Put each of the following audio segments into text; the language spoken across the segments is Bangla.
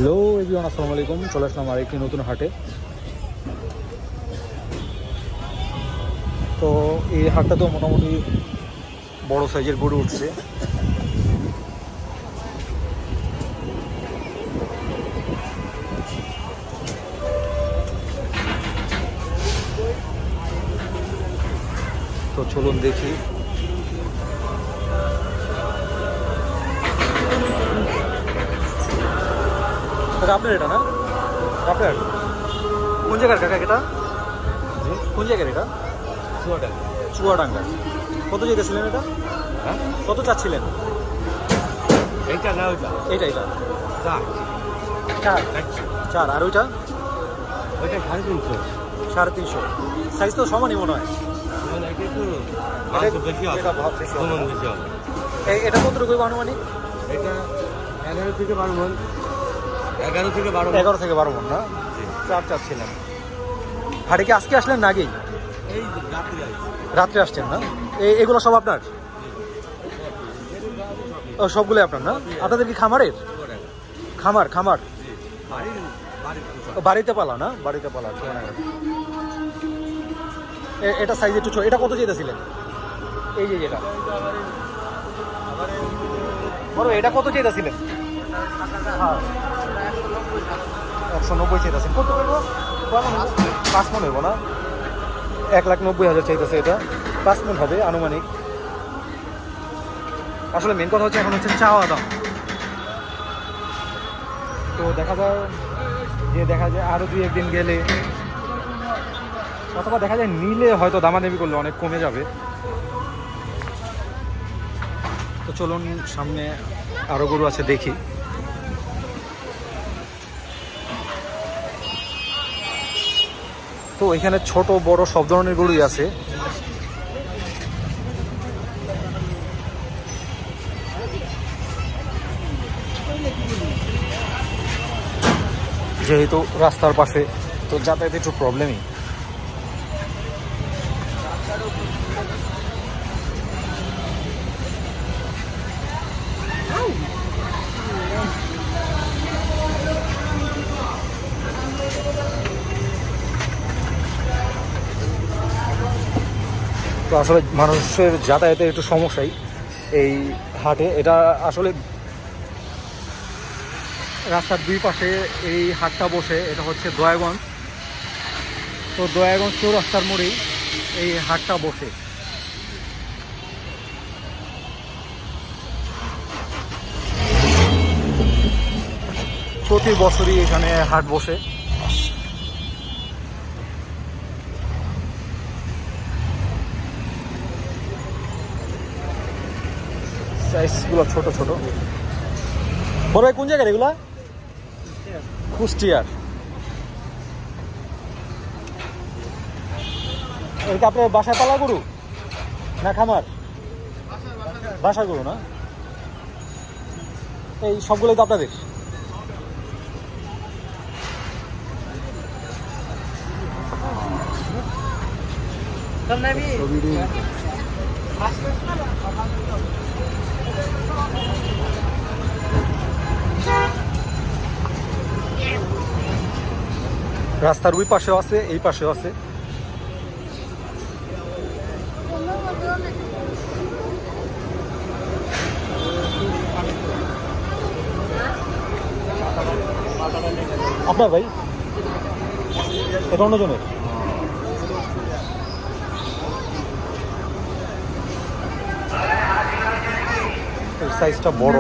হ্যালো এভরিওয়ান, আসসালামু আলাইকুম। চলে আসলাম আর একটি নতুন হাটে। তো এই হাটটা তো মোটামুটি বড় সাইজের গরু উঠছে। তো চলুন দেখি। আপনার এটা না, আপনার কোন জায়গার কাকা এটা? কোন জায়গার এটা? চুয়াডাঙ্গা। কত যেতেছিলেন এটা? হ্যাঁ, কত চাচ্ছিলেন? এইটা না ওইটা, এইটা এটা চার চার চার আর ওইটা ওইটা 350। 350। সাইজ তো সমানই মনে হয়। মানে এটা একটু মাংস বেশি হবে, এটা ভাব বেশি হবে। ওজন বেশি হবে। এটা কত রকম আনুমানিক? এটা 11 থেকে 12 মণ। 11 থেকে 12 মণ। 11 থেকে 12 মণ না? চার চাচ্ছিলেন। হাটে কি আজকে আসলেন না আগেই? এই রাত্রে আসছে। রাত্রে আসছেন না? এগুলো সব আপনার? ও, সবগুলোই আপনার না? আপনাদের কি খামারের? খামার খামার বাড়িতে পালা না? বাড়িতে পালা। এটা সাইজ একটু ছোট। এটা কত চেয়েছিলেন? এই যে এটা বড়, এটা কত চেয়েছিলেন? 190 চেয়েছেন। কত করবো? 5 মণ হইব না? 1,90,000 চাইতেছে। এটা 5 মণ হবে আনুমানিক। আসলে মেন কথা হচ্ছে এখন হচ্ছে চাওয়া দাম। তো দেখা যায় আরো 2-1 দিন গেলে অথবা দেখা যায় নিলে হয়তো দামাদামি করলে অনেক কমে যাবে। তো চলুন সামনে আরো গরু আছে দেখি। তো এখানে ছোট বড় সব ধরনের গরুই আছে। যেহেতু রাস্তার পাশে, তো যাতায়াতে একটু প্রবলেমই। তো আসলে মানুষের যাতায়াতের একটু সমস্যাই এই হাটে। এটা আসলে রাস্তার দুই পাশে এই হাটটা বসে। এটা হচ্ছে দয়াগঞ্জ। তো দয়াগঞ্জ চৌরাস্তার মোড়েই এই হাটটা বসে। প্রতি বছরই এখানে হাট বসে। সাইজগুলো ছোট ছোট। বড় ভাই কোন জায়গার এগুলা? কুষ্টিয়ার। এটা আপনার বাসায় পালা গরু না খামার? বাসার গরু না? এই সবগুলোই তো আপনাদের? রাস্তার ওই পাশেও আছে, এই পাশেও আছে। আপনার ভাই? এটা অন্যজনের? সাইজটা বড়।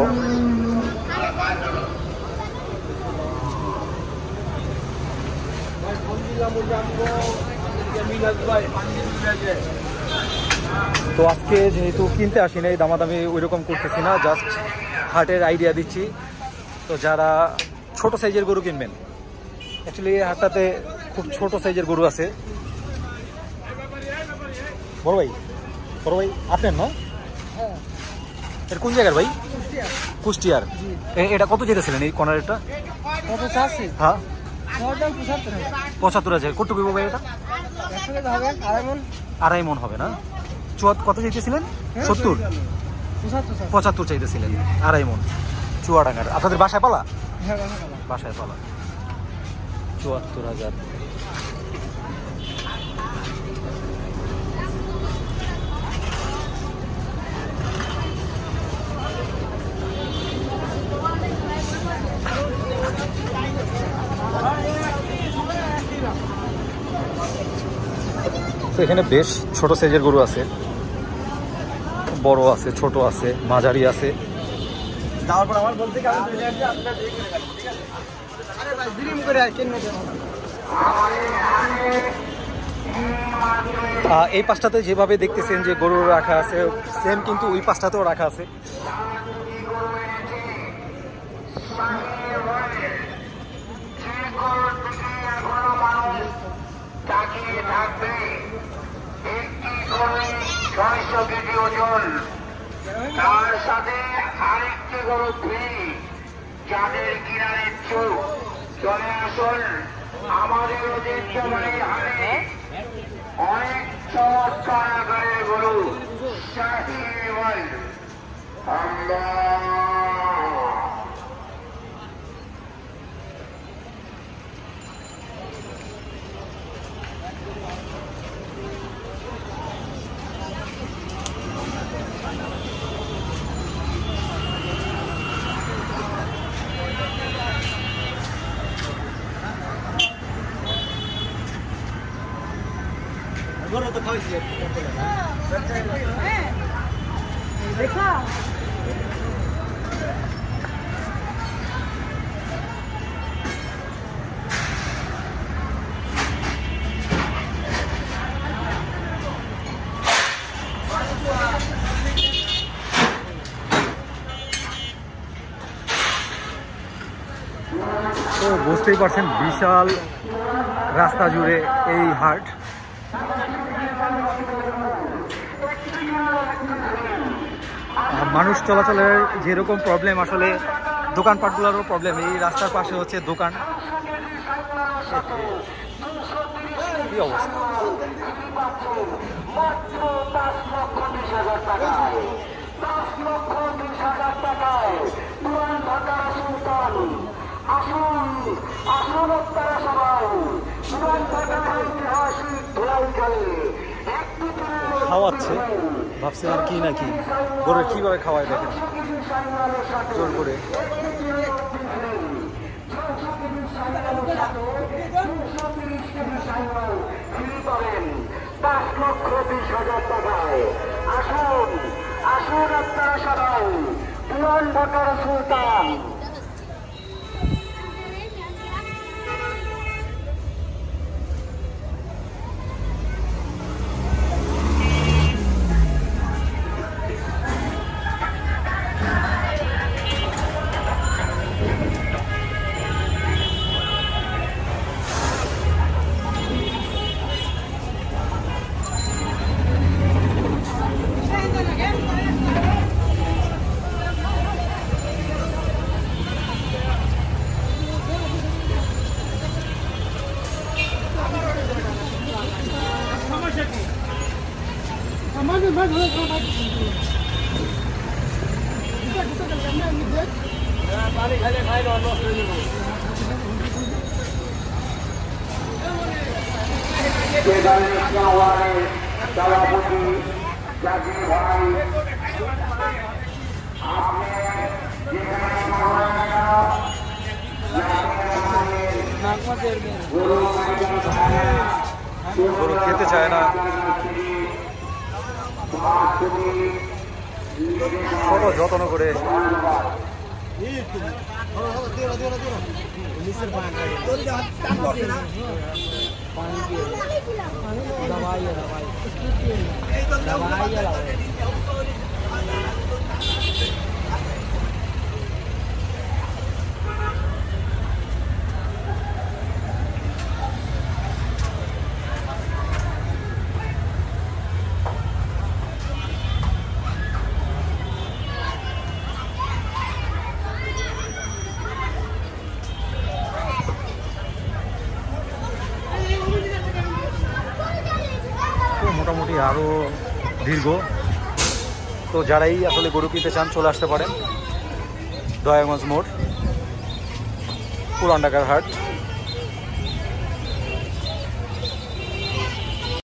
তো আজকে যেহেতু কিনতে আসি নাই, দামাদামি ওইরকম করতেছি না, জাস্ট হাটের আইডিয়া দিচ্ছি। তো যারা ছোট সাইজের গরু কিনবেন, অ্যাকচুয়ালি এই হাটটাতে খুব ছোট সাইজের গরু আছে। বড় ভাই আপনার না? এটা কোন জায়গার ভাই? কুষ্টিয়ার। এটা কত যেতেছিলেন এই কর্নারেরটা? হ্যাঁ, 75,000। কতটুকু ভাই এটা? 2.5 মণ হবে না? কত চাইতেছিলেন? 70, 75 চাইতেছিলেন। 2.5 মণ। চুয়াডাঙ্গার। আপনাদের বাসায় পালা? বাসায় পালা ৭৪,০০০। এখানে বেশ ছোট সাইজের গরু আছে, বড় আছে, ছোট আছে, মাঝারি আছে। এই পাশটাতে যেভাবে দেখতেছেন যে গরু রাখা আছে, সেম কিন্তু ওই পাশটাতেও রাখা আছে। তার সাথে আরেকটি গরু ফ্রি। যাদের কিনারের চোখ চলে আসুন আমাদের ঐতিহ্যবাহী হাটে। অনেক চমৎকার আকারের গরু শাহিওয়াল। দেখা তো বুঝতেই পারছেন বিশাল রাস্তা জুড়ে এই হাট। মানুষ চলাচলের যেরকম প্রবলেম, আসলে দোকানপাটগুলোরও প্রবলেম। এই রাস্তার পাশে হচ্ছে দোকান। কি অবস্থা! খাওয়াচ্ছে, ভাবছিলাম কি নাকি গরু কিভাবে খাওয়ায়, দেখেন জোর করে। আসুন আসুন আপনারা সবাই পুরান ঢাকার সুলতান। পানি খাইলে খাই নষ্ট হয়ে যাবো। সভাপতি জাকির ভাই, গরু খেতে চায় না, ছোট যত্ন করে। মোটামুটি আরো দীর্ঘ। তো যারাই আসলে গরু কিনতে চান চলে আসতে পারেন দয়াগঞ্জ মোড়। পুরান ঢাকার হাট।